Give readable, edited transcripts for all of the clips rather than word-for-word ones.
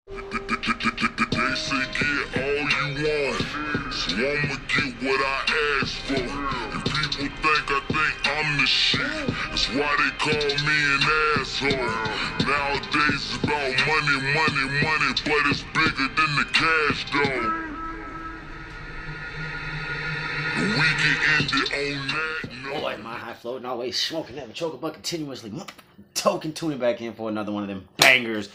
They say get all you want, so I'ma get what I asked for. And people think I'm the shit, that's why they call me an asshole. Nowadays it's about money, money, money, but it's bigger than the cash though. And we can end it on that note. Boy, my high floating, always smoking, never choking, but continuously token tuning back in for another one of them bangers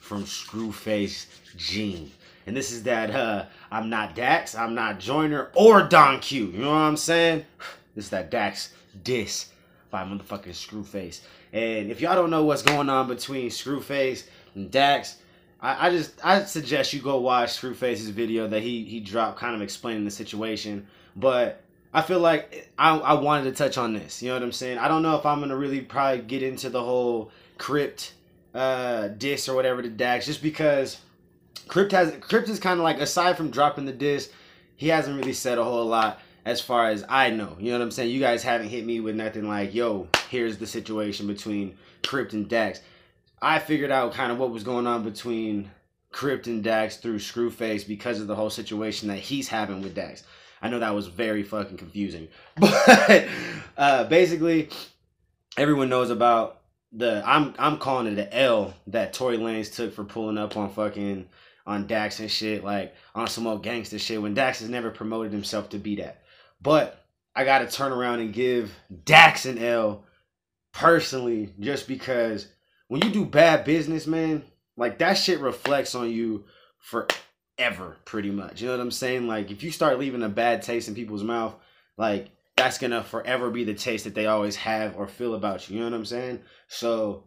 from ScruFaceJean. And this is that I'm not DAX, I'm not Joyner or Don Q. You know what I'm saying? This is that DAX diss by motherfucking ScruFace. And if y'all don't know what's going on between ScruFace and DAX, I suggest you go watch ScruFace's video that he dropped kind of explaining the situation. But I feel like I wanted to touch on this. You know what I'm saying? I don't know if I'm going to really probably get into the whole Crypt diss or whatever to DAX, just because Crypt is kind of like, aside from dropping the diss, he hasn't really said a whole lot as far as I know. You know what I'm saying? You guys haven't hit me with nothing like, yo, here's the situation between Crypt and DAX. I figured out kind of what was going on between Crypt and DAX through ScruFace because of the whole situation that he's having with DAX. I know that was very fucking confusing, but basically everyone knows about I'm calling it an L that Tory Lanez took for pulling up on DAX and shit, like on some old gangster shit, when DAX has never promoted himself to be that. But I gotta turn around and give DAX an L personally, just because when you do bad business, man, like that shit reflects on you forever, pretty much. You know what I'm saying? Like if you start leaving a bad taste in people's mouth, like that's gonna forever be the taste that they always have or feel about you. You know what I'm saying? So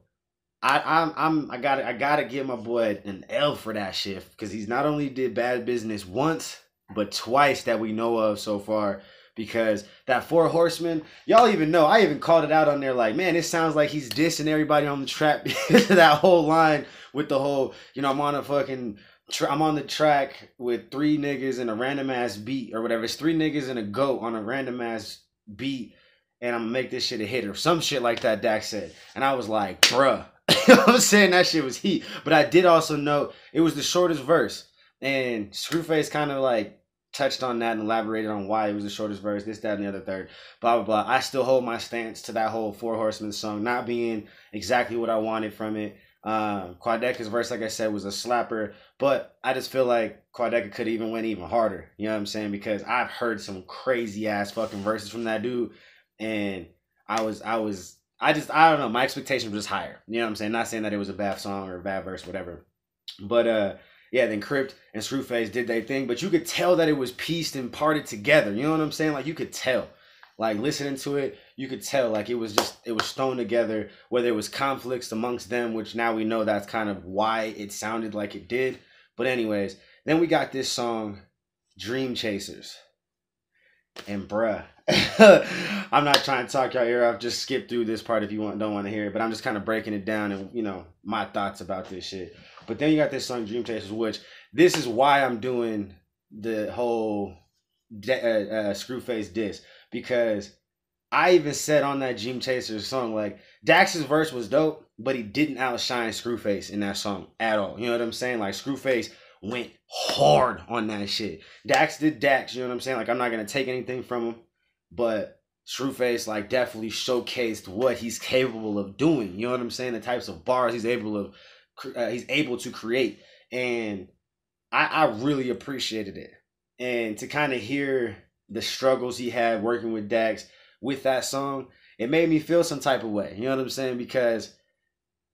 I gotta give my boy an L for that shit, because he's not only did bad business once, but twice that we know of so far. Because that Four Horsemen, y'all even know, I even called it out on there, like, man, it sounds like he's dissing everybody on the track because of that whole line with the whole, you know, I'm on the track with 3 niggas and a random ass beat or whatever. It's 3 niggas and a goat on a random ass beat, and I'm gonna make this shit a hit or some shit like that, Dax said. And I was like, bruh. You know what I'm saying? That shit was heat. But I did also know it was the shortest verse. And ScruFace kind of like touched on that and elaborated on why it was the shortest verse, this, that, and the other third, blah, blah, blah. I still hold my stance to that whole Four Horsemen song not being exactly what I wanted from it. Quadeca's verse, like I said, was a slapper, but I just feel like Quadeca could even went even harder. You know what I'm saying? Because I've heard some crazy ass fucking verses from that dude, and I don't know, my expectations were just higher. You know what I'm saying? Not saying that it was a bad song or a bad verse, whatever. But yeah, then Crypt and ScruFace did their thing, but you could tell that it was pieced and parted together. You know what I'm saying? Like you could tell. Like listening to it, you could tell like it was thrown together, where there was conflicts amongst them, which now we know that's kind of why it sounded like it did. But anyways, then we got this song, Dream Chasers. And bruh, I'm not trying to talk y'all ear off, just skip through this part if you don't want to hear it, but I'm just kind of breaking it down and, you know, my thoughts about this shit. But then you got this song, Dream Chasers, which this is why I'm doing the whole ScruFace diss, because I even said on that Dream Chasers song, like, Dax's verse was dope, but he didn't outshine ScruFace in that song at all. You know what I'm saying? Like, ScruFace went hard on that shit. Dax did Dax, you know what I'm saying? Like, I'm not going to take anything from him, but ScruFace, like, definitely showcased what he's capable of doing. You know what I'm saying? The types of bars he's able to create. And I really appreciated it. And to kind of hear the struggles he had working with Dax with that song, it made me feel some type of way. You know what I'm saying? Because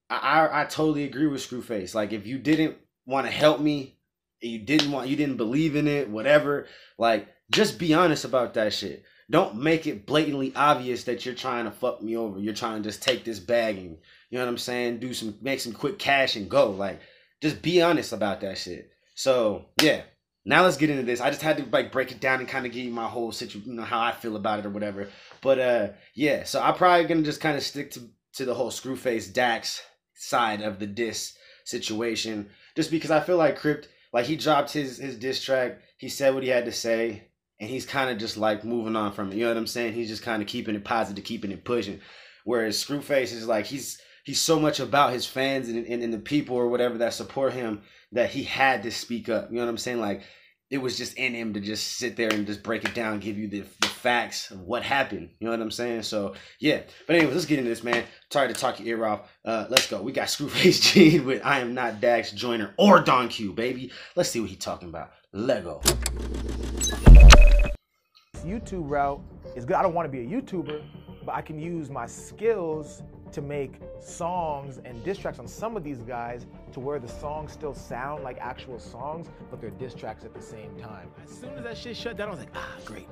I totally agree with ScruFace. Like, if you didn't want to help me, you didn't believe in it, whatever, like, just be honest about that shit. Don't make it blatantly obvious that you're trying to fuck me over. You're trying to just take this bag and, you know what I'm saying, make some quick cash and go. Like, just be honest about that shit. So yeah, now let's get into this. I just had to like break it down and kind of give you my whole situation, you know, how I feel about it or whatever. But yeah, so I'm probably gonna just kind of stick to the whole ScruFace Dax side of the diss situation, just because I feel like Crypt, like, he dropped his diss track, he said what he had to say, and he's kind of just like moving on from it. You know what I'm saying? He's just kind of keeping it positive, keeping it pushing. Whereas ScruFace is like, he's he's so much about his fans and the people or whatever that support him that he had to speak up. You know what I'm saying? Like, it was just in him to just sit there and just break it down, give you the facts of what happened. You know what I'm saying? So, yeah. But anyways, let's get into this, man. Sorry to talk your ear off. Let's go. We got ScruFaceJean with I Am Not DAX, Joyner, or Don Q, baby. Let's see what he's talking about. Let go. YouTube route is good. I don't want to be a YouTuber, but I can use my skills to make songs and diss tracks on some of these guys to where the songs still sound like actual songs, but they're diss tracks at the same time. As soon as that shit shut down, I was like, great.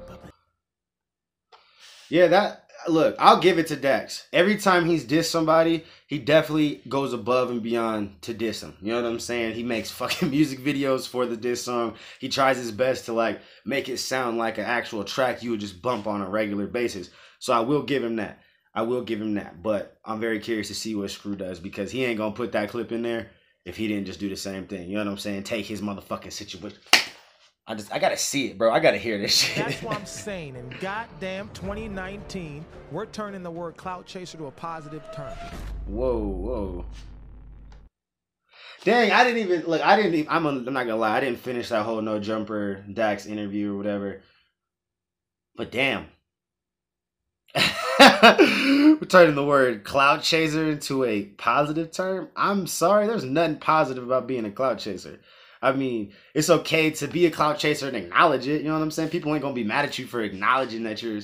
Yeah, look, I'll give it to DAX. Every time he's dissed somebody, he definitely goes above and beyond to diss him. You know what I'm saying? He makes fucking music videos for the diss song. He tries his best to like make it sound like an actual track you would just bump on a regular basis. So I will give him that. But I'm very curious to see what Screw does, because he ain't gonna put that clip in there if he didn't just do the same thing. You know what I'm saying? Take his motherfucking situation. I gotta see it, bro. I gotta hear this shit. That's what I'm saying. In goddamn 2019, we're turning the word clout chaser to a positive term. Whoa. Dang, I didn't even look. I'm not gonna lie. I didn't finish that whole No Jumper DAX interview or whatever. But damn. We're turning the word clout chaser into a positive term. I'm sorry, there's nothing positive about being a clout chaser. I mean, it's okay to be a clout chaser and acknowledge it. You know what I'm saying? People ain't gonna be mad at you for acknowledging that you're,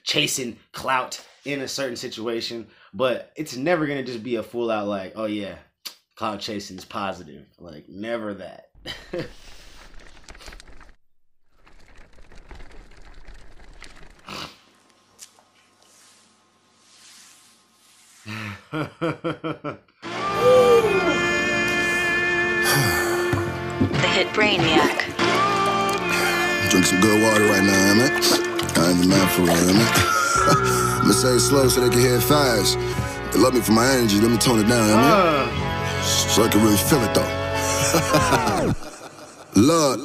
chasing clout in a certain situation. But it's never gonna just be a full out like, oh yeah, clout chasing is positive. Like, never that. The hit Brainiac. Drink some good water right now, man. I ain't the man for real, man. I'ma say it slow so they can hear it fast. They love me for my energy, let me tone it down, man. So I can really feel it though. Lord.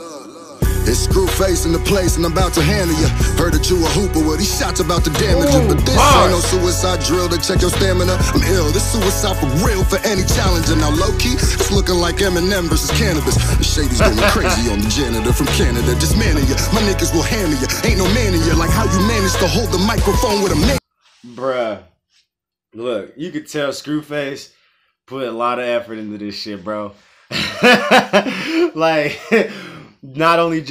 It's ScruFace in the place and I'm about to handle you. Heard that you a hooper, well these shots about to damage you. But this ain't no suicide drill to check your stamina. I'm ill, this suicide for real for any challenger. Now low-key, it's looking like Eminem versus cannabis. The shady's going crazy on the janitor from Canada. Just manning you, my niggas will handle you. Ain't no man in you, like how you managed to hold the microphone with a man. Bruh, look, you could tell ScruFace put a lot of effort into this shit, bro. Like, not even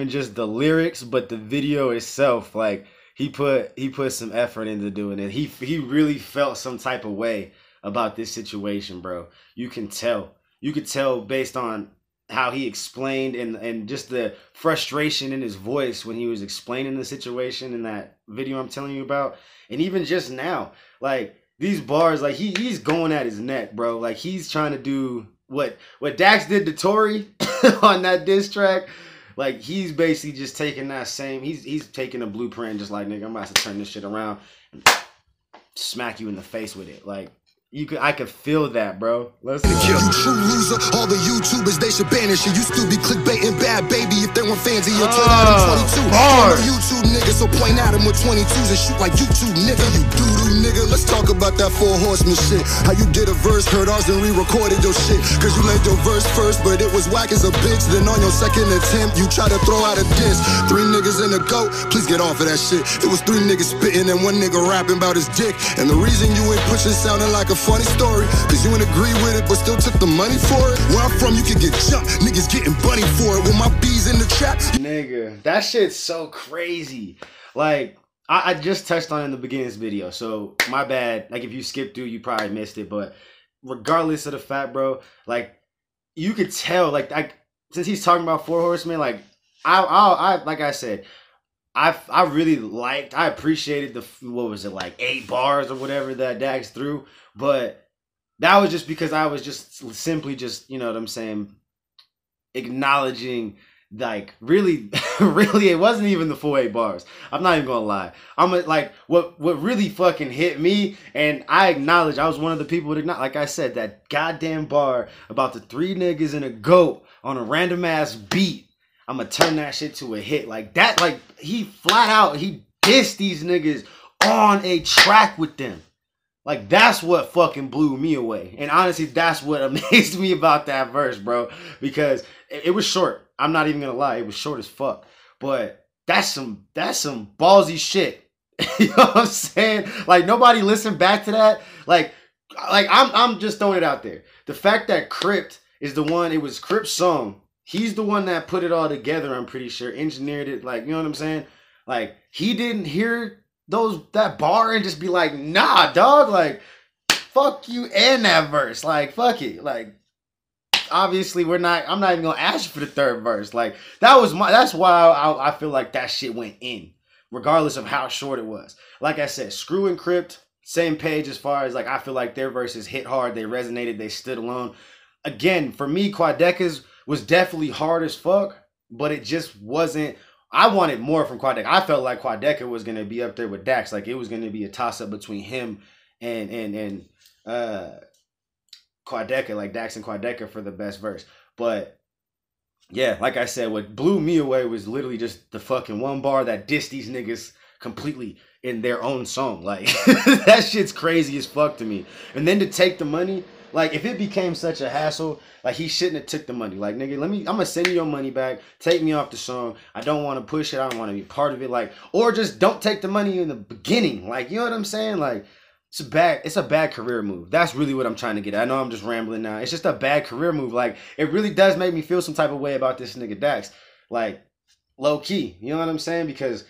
just the lyrics, but the video itself. Like, he put some effort into doing it. He really felt some type of way about this situation, bro. You could tell based on how he explained and just the frustration in his voice when he was explaining the situation in that video I'm telling you about. And even just now, like, these bars, like, he's going at his neck, bro. Like, he's trying to do what Dax did to Tory on that diss track. Like, he's basically just taking that same, he's taking a blueprint and just like, nigga, I'm about to turn this shit around and smack you in the face with it. Like, I could feel that, bro. Let's go. You true loser, all the YouTubers, they should banish you. You still be clickbaiting bad baby if they weren't fans of your 2022. No YouTube nigga, so point at him with 22s and shoot like YouTube nigga. You doo-doo nigga, let's talk about that 4 horseman shit. How you did a verse, heard ours and re-recorded your shit. Cause you laid your verse first, but it was whack as a bitch. Then on your second attempt, you try to throw out a diss. 3 niggas in a goat, please get off of that shit. It was 3 niggas spitting and 1 nigga rapping about his dick. And the reason you ain't pushing sounding like a funny story, cause you ain't agree with it but still took the money for it. Where I'm from, you can get jumped, niggas getting bunny for it. With my bees in the trap, nigga, that shit's so crazy. Like, I just touched on it in the beginning of this video, so my bad. Like, if you skipped through, you probably missed it. But regardless of the fact, bro, like, you could tell, like since he's talking about 4 horsemen, like, I like I said, I really liked, I appreciated what was it, like 8 bars or whatever that Dax threw. But that was just because I was just simply just, you know what I'm saying, acknowledging, like, really, it wasn't even the full 8 bars. I'm not even gonna lie. Like, what really fucking hit me, and I acknowledge, I was one of the people that acknowledge, like I said, that goddamn bar about the 3 niggas and a goat on a random ass beat. I'm gonna turn that shit to a hit. Like that, like, he flat out, he dissed these niggas on a track with them. Like, that's what fucking blew me away. And honestly, that's what amazed me about that verse, bro. Because it was short. I'm not even gonna lie, it was short as fuck. But that's some ballsy shit. You know what I'm saying? Like, nobody listened back to that. Like I'm just throwing it out there. The fact that Crypt is the one, it was Crypt's song. He's the one that put it all together, I'm pretty sure. Engineered it, like, you know what I'm saying? Like, he didn't hear that bar and just be like, nah, dog, like, fuck you and that verse. Like, fuck it. Like, obviously I'm not even gonna ask you for the third verse. Like, that's why I feel like that shit went in, regardless of how short it was. Like I said, Screw and Crypt, same page as far as, like, I feel like their verses hit hard, they resonated, they stood alone. Again, for me, Quadeca's was definitely hard as fuck, but it just wasn't. I wanted more from Quadeca. I felt like Quadeca was gonna be up there with Dax. Like, it was gonna be a toss up between him and Quadeca, like Dax and Quadeca for the best verse. But yeah, like I said, what blew me away was literally just the fucking one bar that dissed these niggas completely in their own song. Like, that shit's crazy as fuck to me. And then to take the money. Like, if it became such a hassle, like, he shouldn't have took the money. Like, nigga, I'm gonna send you your money back. Take me off the song. I don't want to push it. I don't want to be part of it. Like, or just don't take the money in the beginning. Like, you know what I'm saying? Like, it's a bad career move. That's really what I'm trying to get at. I know I'm just rambling now. It's just a bad career move. Like, it really does make me feel some type of way about this nigga Dax. Like, low key. You know what I'm saying? Because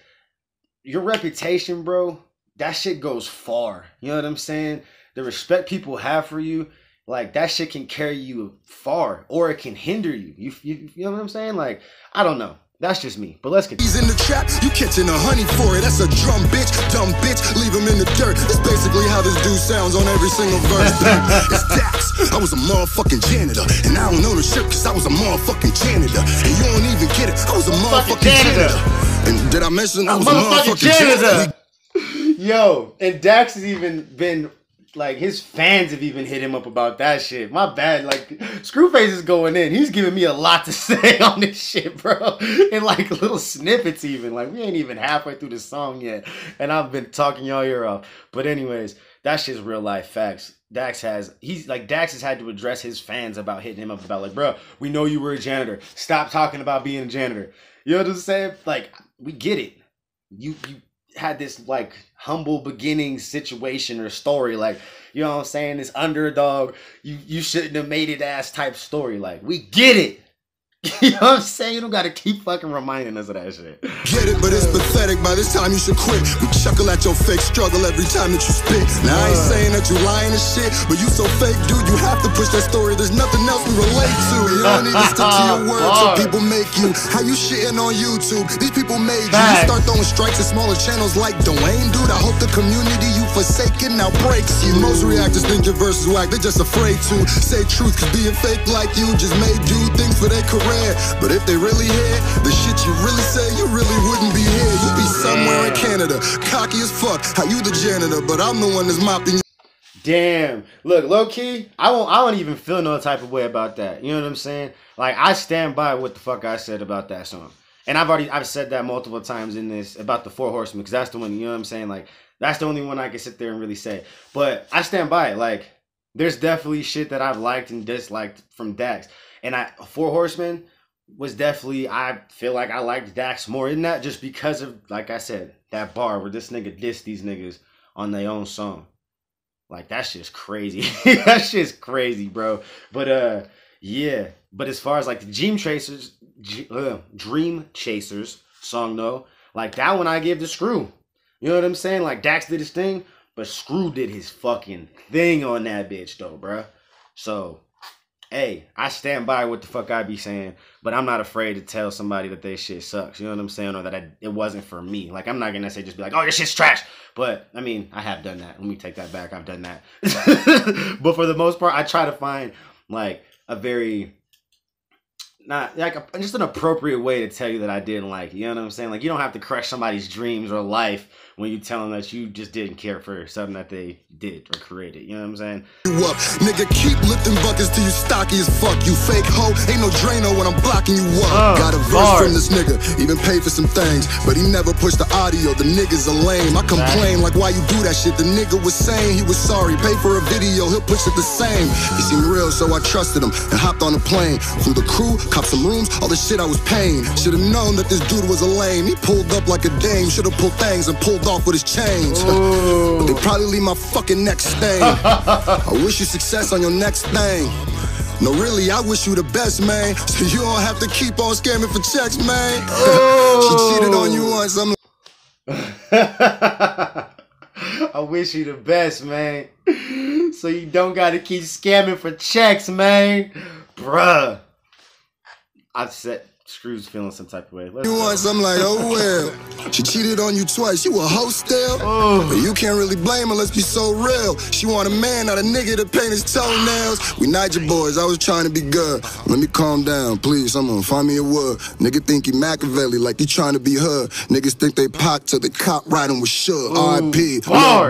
your reputation, bro, that shit goes far. You know what I'm saying? The respect people have for you, like, that shit can carry you far, or it can hinder you. You know what I'm saying? Like, I don't know. That's just me. But let's get. He's in the trap, you catching a honey for it. That's a dumb bitch, leave him in the dirt. That's basically how this dude sounds on every single verse. It's Dax. I was a motherfucking janitor, and I don't know the shit because I was a motherfucking janitor. And you don't even get it. I was a motherfucking janitor. And did I mention I was a motherfucking janitor? Yo, and Dax has even been. Like, his fans have even hit him up about that shit. My bad. Like, Screwface is going in. He's giving me a lot to say on this shit, bro. In, like, little snippets even. Like, we ain't even halfway through the song yet. And I've been talking y'all ear off. But anyways, that's just real life facts. Dax has had to address his fans about hitting him up about, like, bro, we know you were a janitor. Stop talking about being a janitor. You know what I'm saying? Like, we get it. You had this, like, humble beginning situation or story, like, you know what I'm saying, this underdog, you shouldn't have made it ass type story. Like, we get it. You know what I'm saying? You don't gotta keep fucking reminding us of that shit. Get it, but it's pathetic. By this time you should quit. We chuckle at your fake struggle every time that you spit. Now I ain't saying that you lying and shit, but you so fake, dude. You have to push that story. There's nothing else we relate to. You don't need to stick to your words so people make you. How you shitting on YouTube? These people made you. You start throwing strikes at smaller channels like Dwayne, dude. I hope the community you forsaken now breaks you. Most reactors think your verse is whack. They're just afraid to say truth, cause being fake like you just made dude things for their career. But if they really hear the shit you really say, you really wouldn't be here. You'd be somewhere in Canada, cocky as fuck. How you the janitor, but I'm the one that's mopping. Damn. Look, low key, I don't even feel no type of way about that. You know what I'm saying? Like, I stand by what the fuck I said about that song. And I've said that multiple times in this about the Four Horsemen, because that's the one, you know what I'm saying? Like, that's the only one I can sit there and really say. But I stand by it. Like, there's definitely shit that I've liked and disliked from Dax. And Four Horsemen was definitely, I feel like I liked Dax more in that, just because of, like I said, that bar where this nigga dissed these niggas on their own song. Like, that's just crazy. That's just crazy, bro. But yeah. But as far as, like, the Dream Chasers song, though, like, that one I give to Screw. You know what I'm saying? Like, Dax did his thing, but Screw did his fucking thing on that bitch, though, bro. So, hey, I stand by what the fuck I be saying, but I'm not afraid to tell somebody that their shit sucks. You know what I'm saying? Or that it wasn't for me. Like, I'm not gonna say just be like, oh, your shit's trash. But I mean, I have done that. Let me take that back. I've done that. But for the most part, I try to find, like, a very, not like just an appropriate way to tell you that I didn't like it. You know what I'm saying? Like, you don't have to crush somebody's dreams or life when you tell them that you just didn't care for something that they did or created. You know what I'm saying? You up, nigga, keep lifting buckets till you stocky as fuck. You fake hoe, ain't no Drano when I'm blocking you up. Got a verse from this nigga, even paid for some things, but he never pushed the audio. The niggas are lame. I complain like, why you do that shit? The nigga was saying he was sorry. Pay for a video, he'll push it the same. He seemed real, so I trusted him and hopped on a plane. Flew the crew, copped some rooms, all the shit I was paying. Should've known that this dude was a lame. He pulled up like a dame, should've pulled things and pulled off with his chains. But they probably leave my fucking neck stain. I wish you success on your next thing. No, really, I wish you the best, man. So you don't have to keep on scamming for checks, man. She cheated on you once, I'm I wish you the best, man. So you don't gotta keep scamming for checks, man. Bruh. I said Screw's feeling some type of way. you once, I'm like, oh well. She cheated on you twice, you a hoe still? But you can't really blame her, let's be so real. She want a man, not a nigga to paint his toenails. We Niger boys, I was trying to be good. Let me calm down, please, someone find me a word. Nigga think he Machiavelli like he trying to be her. Niggas think they Pac till the cop riding with Suge. R.I.P.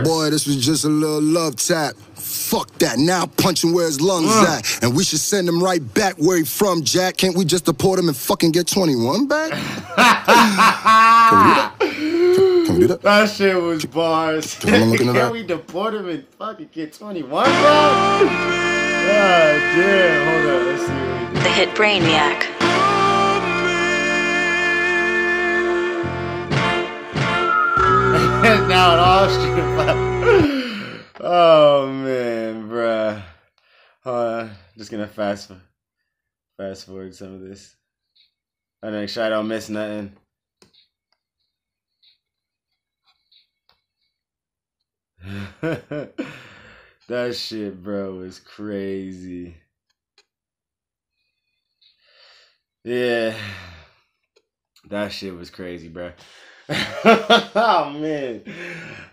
Boy, this was just a little love tap. Fuck that, now I'm punching where his lungs at. And we should send him right back where he from, Jack. Can't we just deport him and fucking get 21 back? Can we do that? That shit was bars. Can we deport him and fucking get 21 back? God damn, hold on, let's see what we do. The hit Brainiac. Now it all strip up. Oh man, bruh. Hold on. Just gonna fast forward some of this. I make sure I don't miss nothing. That shit, bro, was crazy. Yeah. That shit was crazy, bro. Oh man,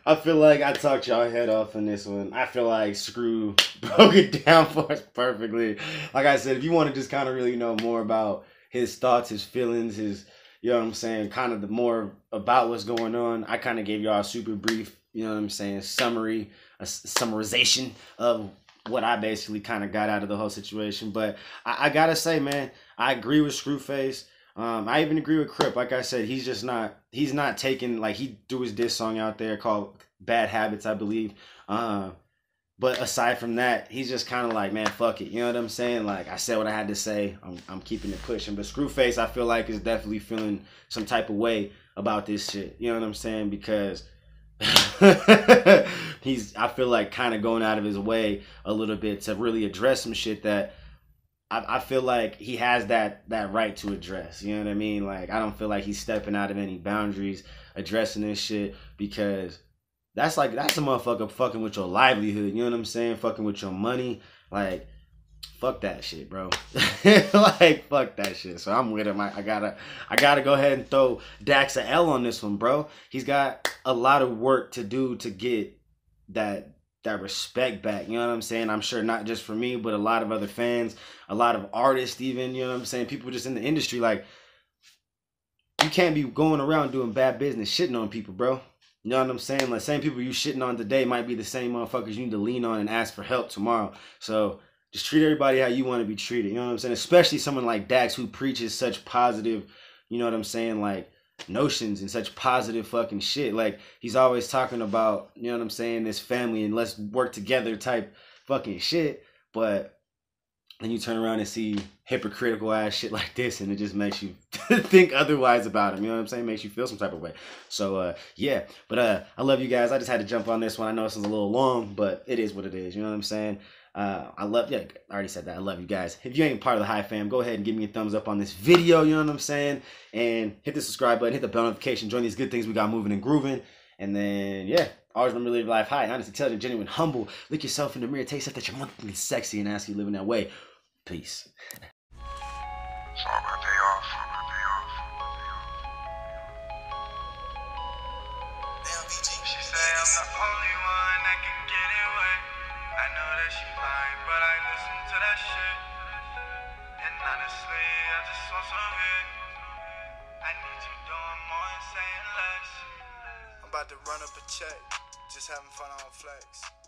I feel like I talked y'all head off on this one. I feel like Screw broke it down for us perfectly. Like I said, if you want to just kind of really know more about his thoughts, his feelings, his, you know what I'm saying, kind of the more about what's going on, I kind of gave y'all a super brief, you know what I'm saying, summary, a summarization of what I basically kind of got out of the whole situation. But I gotta say, man, I agree with ScruFace. I even agree with Crip. Like I said, he's not taking, like, he threw his diss song out there called Bad Habits, I believe. But aside from that, he's just kind of like, man, fuck it. You know what I'm saying? Like, I said what I had to say. I'm keeping it pushing. But ScruFace, I feel like, is definitely feeling some type of way about this shit. You know what I'm saying? Because he's, I feel like, kind of going out of his way a little bit to really address some shit that I feel like he has that right to address. You know what I mean? Like, I don't feel like he's stepping out of any boundaries addressing this shit, because that's a motherfucker fucking with your livelihood. You know what I'm saying? Fucking with your money. Like, fuck that shit, bro. Like, fuck that shit. So I'm with him. I gotta go ahead and throw DAX a L on this one, bro. He's got a lot of work to do to get that respect back. You know what I'm saying? I'm sure not just for me, but a lot of other fans, a lot of artists even, you know what I'm saying? People just in the industry. Like, you can't be going around doing bad business, shitting on people, bro. You know what I'm saying? Like, same people you shitting on today might be the same motherfuckers you need to lean on and ask for help tomorrow. So just treat everybody how you want to be treated. You know what I'm saying? Especially someone like Dax, who preaches such positive, you know what I'm saying, like, notions and such positive fucking shit. Like, he's always talking about, you know what I'm saying, this family and let's work together type fucking shit. But then you turn around and see hypocritical ass shit like this, and it just makes you think otherwise about him. You know what I'm saying? Makes you feel some type of way. So yeah, but I love you guys. I just had to jump on this one. I know this is a little long, but it is what it is. You know what I'm saying? I already said that. I love you guys. If you ain't part of the High Fam, go ahead and give me a thumbs up on this video. You know what I'm saying? And hit the subscribe button, hit the bell notification, join these good things we got moving and grooving. And then, yeah, always remember to live life high, honest, intelligent, genuine, humble. Look yourself in the mirror, tell yourself that you're motherfucking sexy, and ask you living that way. Peace. So I'm gonna pay off. She say I'm the only one that can get it wet. I know that she lying, but I listen to that shit. And honestly, I just want some hit. I need you doing more and saying less. about to run up a check. Just having fun on flex.